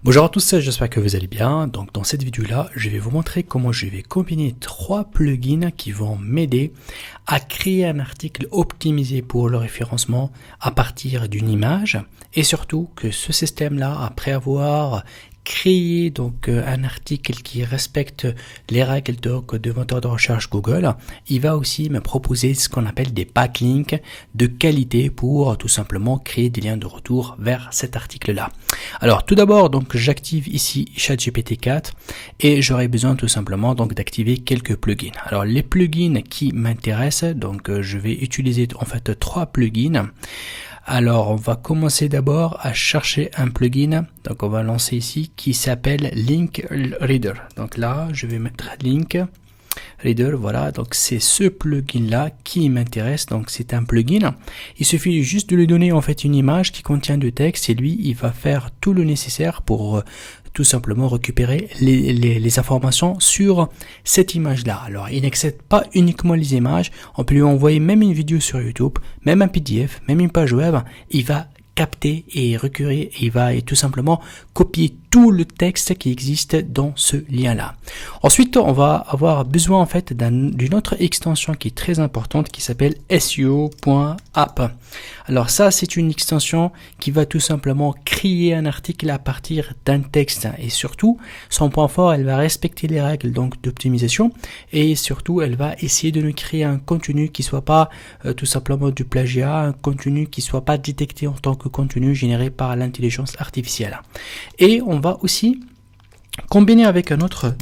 Bonjour à tous, j'espère que vous allez bien. Donc dans cette vidéo là, je vais vous montrer comment je vais combiner trois plugins qui vont m'aider à créer un article optimisé pour le référencement à partir d'une image, et surtout que ce système là, après avoir créé donc un article qui respecte les règles de moteur de recherche Google, il va aussi me proposer ce qu'on appelle des backlinks de qualité pour tout simplement créer des liens de retour vers cet article là. Alors tout d'abord, donc j'active ici ChatGPT 4 et j'aurai besoin tout simplement donc d'activer quelques plugins. Alors les plugins qui m'intéressent, donc je vais utiliser en fait trois plugins. Alors on va commencer d'abord à chercher un plugin, donc on va lancer ici, qui s'appelle Link Reader. Donc là je vais mettre Link Reader, voilà, donc c'est ce plugin là qui m'intéresse. Donc c'est un plugin, il suffit juste de lui donner en fait une image qui contient du texte et lui il va faire tout le nécessaire pour tout simplement récupérer les informations sur cette image là. Alors il n'accepte pas uniquement les images, on peut lui envoyer même une vidéo sur YouTube, même un PDF, même une page web, il va capter et recueillir, il va tout simplement copier tout le texte qui existe dans ce lien là. Ensuite on va avoir besoin en fait d'une autre extension qui est très importante qui s'appelle SEO.app. Alors ça c'est une extension qui va tout simplement créer un article à partir d'un texte, et surtout son point fort, elle va respecter les règles donc d'optimisation, et surtout elle va essayer de nous créer un contenu qui soit pas tout simplement du plagiat, un contenu qui soit pas détecté en tant que contenu généré par l'intelligence artificielle. Et on va aussi combiner avec une autre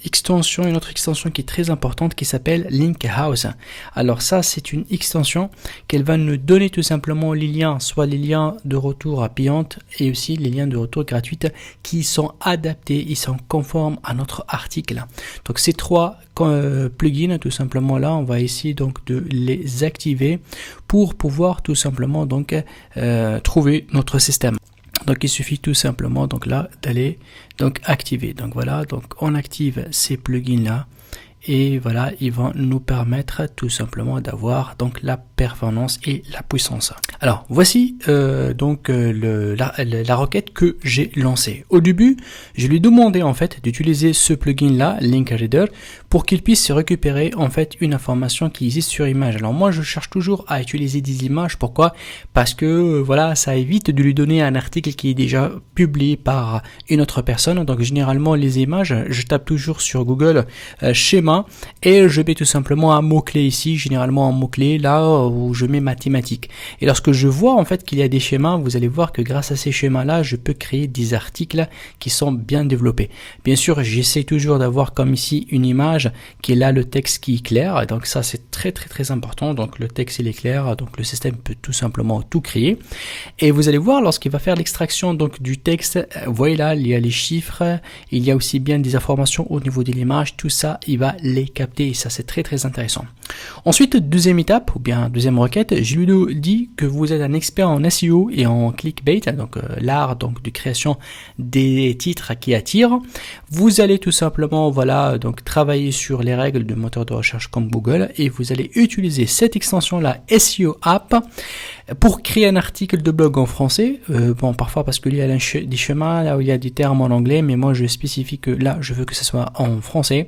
extension qui est très importante qui s'appelle Linkhouse. Alors ça c'est une extension qu'elle va nous donner tout simplement les liens, soit les liens de retour à payante et aussi les liens de retour gratuites qui sont adaptés, ils sont conformes à notre article. Donc ces trois plugins tout simplement là, on va essayer donc de les activer pour pouvoir tout simplement donc trouver notre système. Donc il suffit tout simplement donc là d'aller donc activer. Donc voilà, donc on active ces plugins là et voilà, ils vont nous permettre tout simplement d'avoir donc la performance et la puissance. Alors voici la requête que j'ai lancée. Au début, je lui demandais en fait d'utiliser ce plugin là, Link Reader, pour qu'il puisse récupérer en fait une information qui existe sur image. Alors moi je cherche toujours à utiliser des images. Pourquoi? Parce que voilà, ça évite de lui donner un article qui est déjà publié par une autre personne. Donc généralement les images, je tape toujours sur Google schéma et je mets tout simplement un mot-clé ici, généralement un mot-clé là où je mets mathématiques. Et lorsque je vois en fait qu'il y a des schémas, vous allez voir que grâce à ces schémas là, je peux créer des articles qui sont bien développés. Bien sûr, j'essaie toujours d'avoir comme ici une image qui est là, le texte qui est clair. Donc ça c'est très important. Donc le texte il est clair, donc le système peut tout simplement tout créer. Et vous allez voir lorsqu'il va faire l'extraction donc du texte, vous voyez là, il y a les chiffres, il y a aussi bien des informations au niveau de l'image, tout ça il va les capter, et ça c'est très intéressant. Ensuite, deuxième étape ou bien deuxième requête, je lui dis que vous êtes un expert en SEO et en clickbait, donc l'art donc de création des titres qui attirent. Vous allez tout simplement voilà donc travailler sur les règles de moteur de recherche comme Google, et vous allez utiliser cette extension là SEO App pour créer un article de blog en français. Bon, parfois parce qu'il y a des schémas là où il y a des termes en anglais, mais moi je spécifie que là je veux que ce soit en français,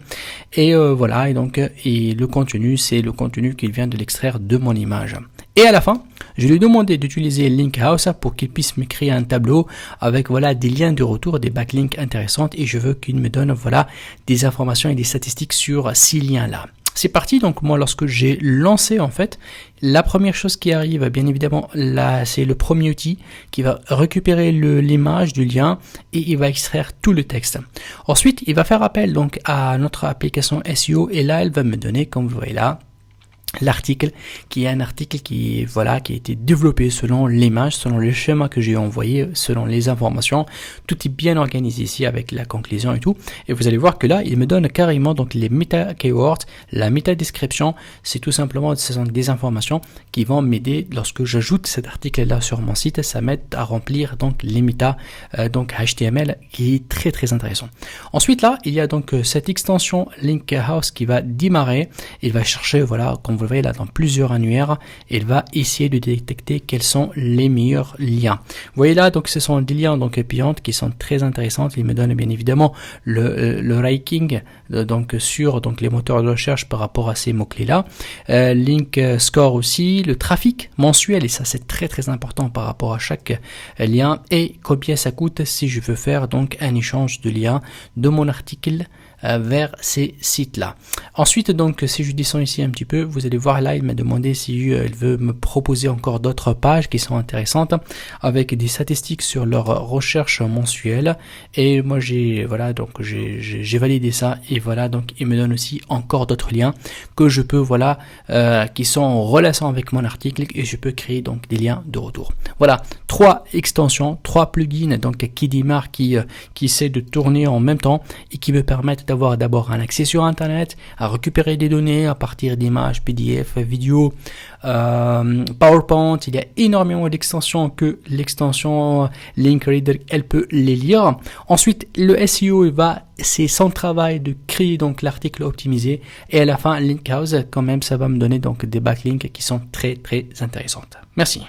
et voilà, et donc et le contenu c'est le contenu qu'il vient de l'extraire de mon image. Et à la fin, je lui ai demandé d'utiliser Linkhouse pour qu'il puisse me créer un tableau avec voilà des liens de retour, des backlinks intéressantes, et je veux qu'il me donne voilà des informations et des statistiques sur ces liens là. C'est parti. Donc moi lorsque j'ai lancé en fait, la première chose qui arrive bien évidemment là, c'est le premier outil qui va récupérer l'image du lien et il va extraire tout le texte. Ensuite il va faire appel donc à notre application SEO, et là elle va me donner, comme vous voyez là, l'article qui est un article qui a été développé selon l'image, selon le schéma que j'ai envoyé, selon les informations. Tout est bien organisé ici avec la conclusion et tout, et vous allez voir que là il me donne carrément donc les meta keywords, la méta description. C'est tout simplement, ce sont des informations qui vont m'aider lorsque j'ajoute cet article là sur mon site. Ça m'aide à remplir donc les méta donc HTML, qui est très intéressant. Ensuite là il y a donc cette extension Linkhouse qui va démarrer, il va chercher voilà, comme vous vous voyez là dans plusieurs annuaires, il va essayer de détecter quels sont les meilleurs liens. Vous voyez là, donc ce sont des liens donc payantes qui sont très intéressantes. Il me donne bien évidemment le ranking donc sur donc les moteurs de recherche par rapport à ces mots-clés là. Link score aussi, le trafic mensuel, et ça c'est très très important par rapport à chaque lien, et combien ça coûte si je veux faire donc un échange de liens de mon article vers ces sites-là. Ensuite, donc, si je descends ici un petit peu, vous allez voir là, il m'a demandé si il veut me proposer encore d'autres pages qui sont intéressantes avec des statistiques sur leur recherche mensuelle. Et moi, j'ai validé ça, et voilà, donc il me donne aussi encore d'autres liens que je peux, voilà, qui sont en relation avec mon article, et je peux créer donc des liens de retour. Voilà, 3 extensions, 3 plugins donc qui démarrent, qui essaient de tourner en même temps et qui me permettent d'avoir d'abord un accès sur internet, à récupérer des données à partir d'images, PDF, vidéos, PowerPoint. Il y a énormément d'extensions que l'extension Linkreader, elle peut les lire. Ensuite, le SEO, c'est son travail de créer donc l'article optimisé, et à la fin, Linkhouse, quand même, ça va me donner donc des backlinks qui sont très très intéressantes. Merci.